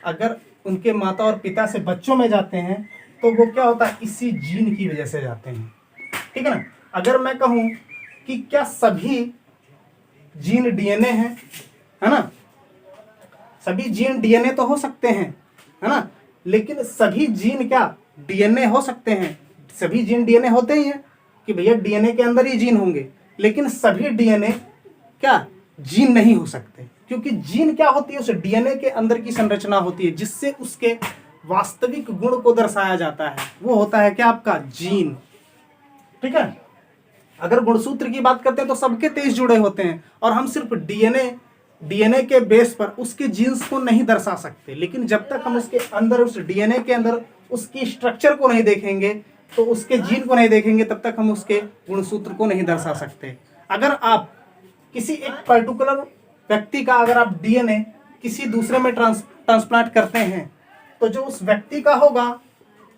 अगर उनके माता और पिता से बच्चों में जाते हैं तो वो क्या होता है, इसी जीन की वजह से जाते हैं, ठीक है ना। अगर मैं कहूं कि क्या सभी जीन डीएनए हैं, है ना, सभी जीन डीएनए तो हो सकते हैं, है ना। लेकिन सभी जीन क्या डीएनए हो सकते हैं? सभी जीन डीएनए होते ही हैं कि भैया डीएनए के अंदर ही जीन होंगे, लेकिन सभी डीएनए क्या जीन नहीं हो सकते, क्योंकि जीन क्या होती है, उस डीएनए के अंदर की संरचना होती है जिससे उसके वास्तविक गुण को दर्शाया जाता है, वो होता है क्या आपका जीन। ठीक है, अगर गुणसूत्र की बात करते हैं तो सबके 23 जुड़े होते हैं और हम सिर्फ डीएनए के बेस पर उसके जीन्स को नहीं दर्शा सकते, लेकिन जब तक हम उसके अंदर उस डीएनए के अंदर उसकी स्ट्रक्चर को नहीं देखेंगे, तो उसके जीन को नहीं देखेंगे, तब तक हम उसके गुणसूत्र को नहीं दर्शा सकते। अगर आप किसी एक पर्टिकुलर व्यक्ति का अगर आप डीएनए किसी दूसरे में ट्रांसप्लांट करते हैं, तो जो उस व्यक्ति का होगा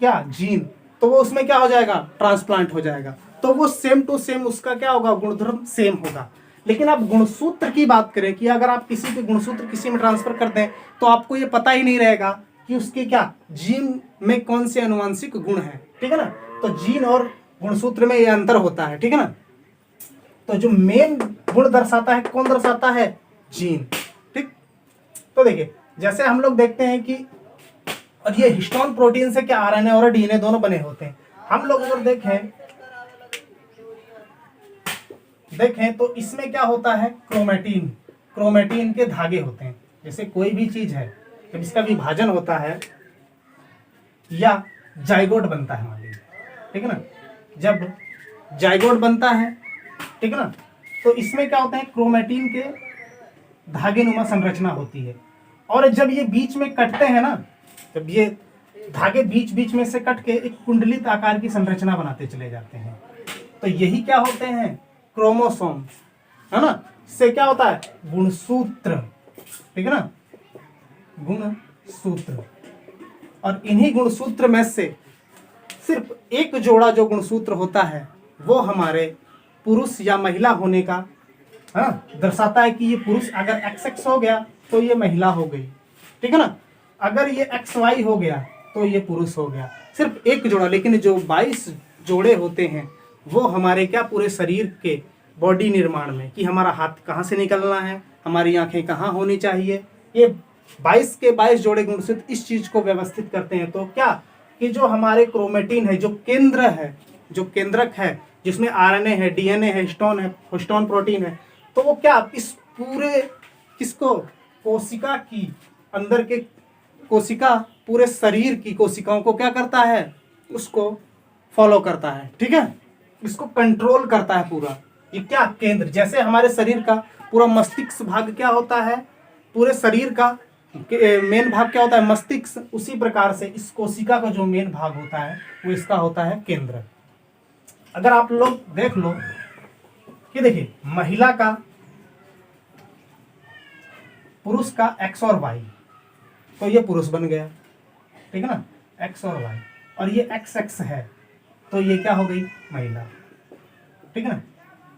क्या जीन, तो वो उसमें क्या हो जाएगा, ट्रांसप्लांट हो जाएगा, तो वो सेम टू सेम उसका क्या होगा, गुणधर्म सेम होगा। लेकिन आप गुणसूत्र की बात करें कि अगर आप किसी के गुणसूत्र किसी में ट्रांसफर कर दें, तो आपको ये पता ही नहीं रहेगा कि उसके क्या जीन में कौन से अनुवांशिक गुण है। ठीक है ना, तो जीन और गुणसूत्र में ये अंतर होता है। ठीक है ना, तो जो मेन गुण दर्शाता है, कौन दर्शाता है, जीन। ठीक, तो देखिए जैसे हम लोग देखते हैं कि और ये हिस्टोन प्रोटीन से क्या आरएनए और डीएनए दोनों बने होते हैं। हम लोग अगर देखें तो इसमें क्या होता है, क्रोमेटिन के धागे होते हैं। जैसे कोई भी चीज है जब इसका विभाजन होता है या जाइगोट बनता है, मान लीजिए, ठीक है ना, जब जाइगोट बनता है, ठीक है ना, तो इसमें क्या होता है, क्रोमेटिन के धागे नुमा संरचना होती है। और जब ये बीच में कटते हैं ना, जब ये धागे बीच बीच में से कट के एक कुंडलित आकार की संरचना बनाते चले जाते हैं, तो यही क्या होते हैं, क्रोमोसोम, है ना। इससे क्या होता है, गुणसूत्र। ठीक है ना, गुणसूत्र। और इन्हीं गुणसूत्र में से सिर्फ एक जोड़ा जो गुणसूत्र होता है वो हमारे पुरुष या महिला होने का दर्शाता है कि ये पुरुष अगर XX हो गया तो ये महिला हो गई। ठीक है ना, अगर ये XY हो गया तो ये पुरुष हो गया, सिर्फ एक जोड़ा। लेकिन जो 22 जोड़े होते हैं वो हमारे क्या पूरे शरीर के बॉडी निर्माण में, कि हमारा हाथ कहाँ से निकलना है, हमारी आंखें कहाँ होनी चाहिए, ये 22 के 22 जोड़े गुणसूत्र इस चीज को व्यवस्थित करते हैं। तो क्या कि जो हमारे क्रोमेटिन है, जो केंद्र है, जो केंद्रक है, जिसमें आरएनए है, डीएनए है, हिस्टोन प्रोटीन है, तो वो क्या इस पूरे किसको, कोशिका की अंदर के कोशिका पूरे शरीर की कोशिकाओं को क्या करता है, उसको फॉलो करता है। ठीक है, इसको कंट्रोल करता है पूरा। ये क्या केंद्र, जैसे हमारे शरीर का पूरा मस्तिष्क भाग क्या होता है, पूरे शरीर का मेन भाग क्या होता है, मस्तिष्क, उसी प्रकार से इस कोशिका का जो मेन भाग होता है वो इसका होता है केंद्र। अगर आप लोग देख लो कि देखिए महिला का, पुरुष का X और Y, तो ये पुरुष बन गया। ठीक है ना, X और Y, और ये XX है तो ये क्या हो गई, महिला। ठीक है ना,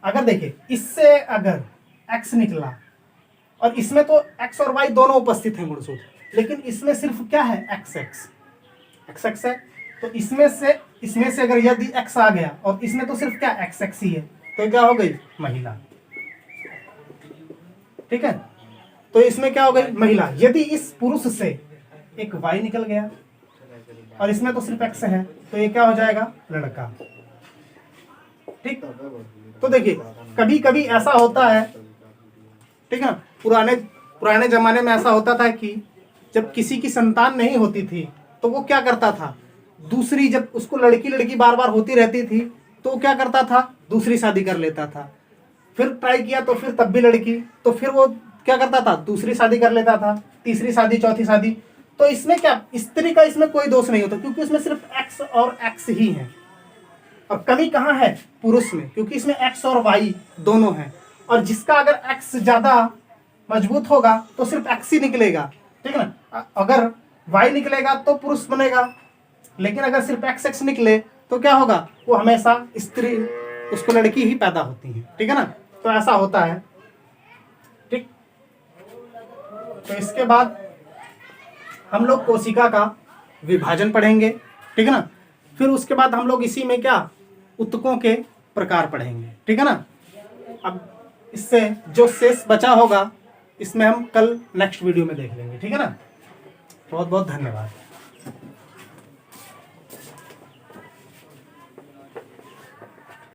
अगर देखिए इससे अगर X निकला और इसमें तो X और Y दोनों उपस्थित हैं गुणसूत्र, लेकिन इसमें सिर्फ क्या है, XX है, तो इसमें से अगर यदि X आ गया और इसमें तो सिर्फ क्या XX ही है, तो क्या हो गई, महिला। ठीक है, तो इसमें क्या हो गई, महिला। यदि इस पुरुष से एक Y निकल गया और इसमें तो सिर्फ X है, तो ये क्या हो जाएगा, लड़का। ठीक, तो देखिए कभी कभी ऐसा होता है, ठीक है, पुराने जमाने में ऐसा होता था कि जब किसी की संतान नहीं होती थी तो वो क्या करता था, दूसरी, जब उसको लड़की बार बार होती रहती थी तो वो क्या करता था, दूसरी शादी कर लेता था। फिर ट्राई किया तो फिर तब भी लड़की, तो फिर वो क्या करता था, दूसरी शादी कर लेता था, तीसरी शादी, चौथी शादी। तो इसमें क्या, स्त्री का इसमें कोई दोष नहीं होता, क्योंकि इसमें सिर्फ X और X ही है। और कमी कहाँ है, पुरुष में, क्योंकि इसमें X और Y दोनों हैं। और जिसका अगर X ज्यादा मजबूत होगा तो सिर्फ X ही निकलेगा। ठीक है ना, अगर Y निकलेगा तो पुरुष बनेगा, लेकिन अगर सिर्फ XX निकले तो क्या होगा, वो हमेशा स्त्री, उसको लड़की ही पैदा होती है। ठीक है ना, तो ऐसा होता है। ठीक, तो इसके बाद हम लोग कोशिका का विभाजन पढ़ेंगे। ठीक है ना, फिर उसके बाद हम लोग इसी में क्या, ऊतकों के प्रकार पढ़ेंगे। ठीक है ना, अब इससे जो शेष बचा होगा इसमें हम कल नेक्स्ट वीडियो में देख लेंगे। ठीक है ना। बहुत बहुत धन्यवाद।